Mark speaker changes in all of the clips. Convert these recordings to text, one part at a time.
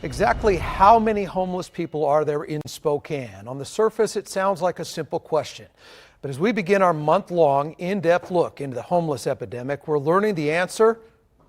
Speaker 1: Exactly how many homeless people are there in Spokane? On the surface, it sounds like a simple question. But as we begin our month-long, in-depth look into the homeless epidemic, we're learning the answer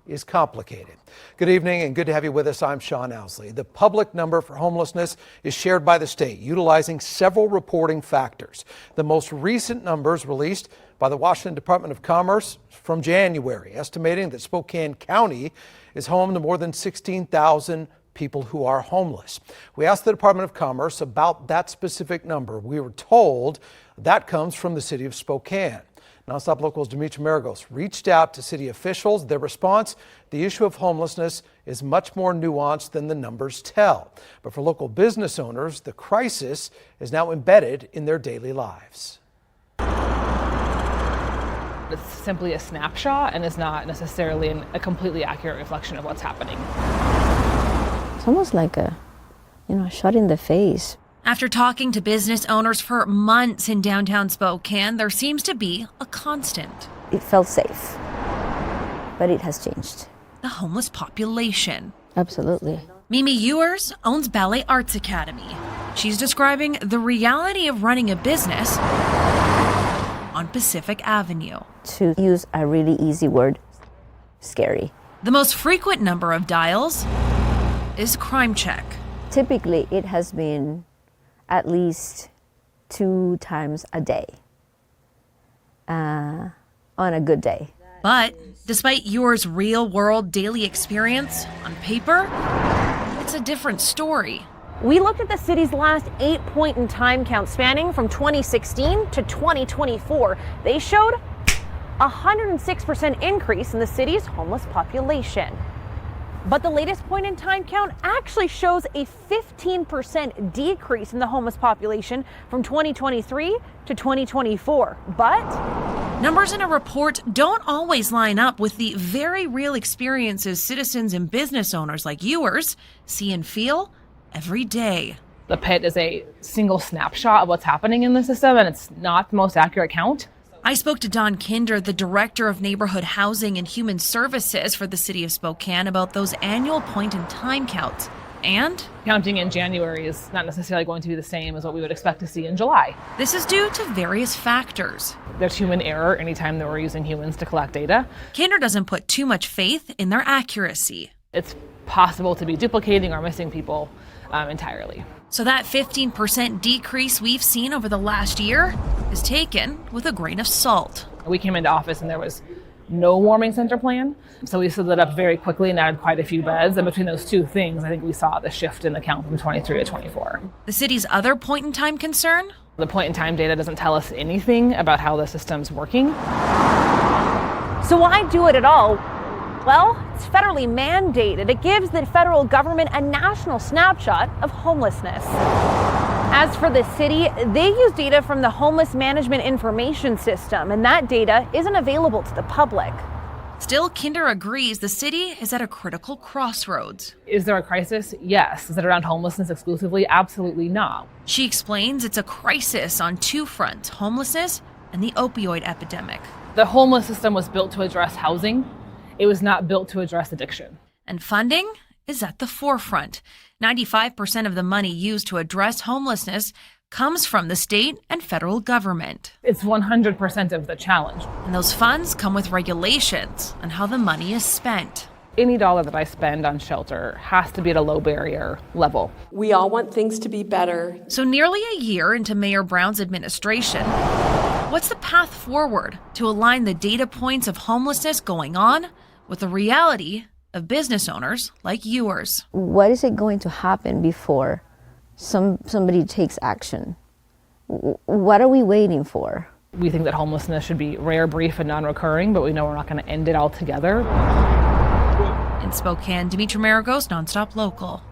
Speaker 1: is complicated. Good evening and good to have you with us. I'm Sean Owsley. The public number for homelessness is shared by the state, utilizing several reporting factors. The most recent numbers released by the Washington Department of Commerce from January, estimating that Spokane County is home to more than 16,000 people who are homeless. We asked the Department of Commerce about that specific number. We were told that comes from the city of Spokane. Nonstop Local's Dimitri Maragos reached out to city officials. Their response, the issue of homelessness is much more nuanced than the numbers tell. But for local business owners, the crisis is now embedded in their daily lives.
Speaker 2: It's simply a snapshot and is not necessarily a completely accurate reflection of what's happening.
Speaker 3: It's almost like a shot in the face.
Speaker 4: After talking to business owners for months in downtown Spokane, there seems to be a constant.
Speaker 3: It felt safe, but it has changed.
Speaker 4: The homeless population.
Speaker 3: Absolutely.
Speaker 4: Mimi Ewers owns Ballet Arts Academy. She's describing the reality of running a business on Pacific Avenue.
Speaker 3: To use a really easy word, scary.
Speaker 4: The most frequent number of dials is crime check.
Speaker 3: Typically, it has been at least 2 times a day on a good day.
Speaker 4: But despite yours real-world daily experience, on paper, it's a different story.
Speaker 5: We looked at the city's last 8-point-in-time count spanning from 2016 to 2024. They showed a 106% increase in the city's homeless population. But the latest point-in-time count actually shows a 15% decrease in the homeless population from 2023 to 2024. But
Speaker 4: numbers in a report don't always line up with the very real experiences citizens and business owners like yours see and feel every day.
Speaker 2: The pit is a single snapshot of what's happening in the system, and it's not the most accurate count.
Speaker 4: I spoke to Don Kinder, the Director of Neighborhood Housing and Human Services for the City of Spokane, about those annual point-in-time counts. And
Speaker 2: counting in January is not necessarily going to be the same as what we would expect to see in July.
Speaker 4: This is due to various factors.
Speaker 2: There's human error anytime that we're using humans to collect data.
Speaker 4: Kinder doesn't put too much faith in their accuracy.
Speaker 2: It's possible to be duplicating or missing people entirely.
Speaker 4: So that 15% decrease we've seen over the last year is taken with a grain of salt.
Speaker 2: We came into office and there was no warming center plan. So we stood that up very quickly and added quite a few beds. And between those two things, I think we saw the shift in the count from 23 to 24.
Speaker 4: The city's other point-in-time concern?
Speaker 2: The point-in-time data doesn't tell us anything about how the system's working.
Speaker 5: so why do it at all? Well, it's federally mandated. It gives the federal government a national snapshot of homelessness. As for the city, they use data from the Homeless Management Information System, and that data isn't available to the public.
Speaker 4: Still, Kinder agrees the city is at a critical crossroads.
Speaker 2: Is there a crisis? Yes. Is it around homelessness exclusively? Absolutely not.
Speaker 4: She explains it's a crisis on 2 fronts, homelessness and the opioid epidemic.
Speaker 2: The homeless system was built to address housing. It was not built to address addiction.
Speaker 4: And funding is at the forefront. 95% of the money used to address homelessness comes from the state and federal government.
Speaker 2: It's 100% of the challenge.
Speaker 4: And those funds come with regulations on how the money is spent.
Speaker 2: Any dollar that I spend on shelter has to be at a low barrier level.
Speaker 6: We all want things to be better.
Speaker 4: So nearly a year into Mayor Brown's administration, what's the path forward to align the data points of homelessness going on with the reality of business owners like yours?
Speaker 3: What is it going to happen before somebody takes action? What are we waiting for?
Speaker 2: We think that homelessness should be rare, brief, and non-recurring, but we know we're not going to end it altogether.
Speaker 4: In Spokane, Dimitri Maragos, Nonstop Local.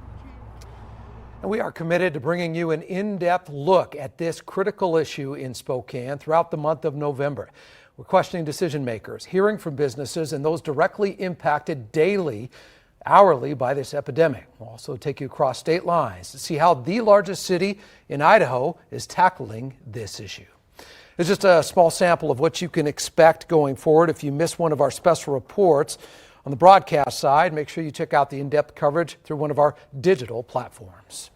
Speaker 1: We are committed to bringing you an in-depth look at this critical issue in Spokane throughout the month of November. We're questioning decision makers, hearing from businesses and those directly impacted daily, hourly by this epidemic. We'll also take you across state lines to see how the largest city in Idaho is tackling this issue. It's just a small sample of what you can expect going forward. If you miss one of our special reports On the broadcast side, make sure you check out the in-depth coverage through one of our digital platforms.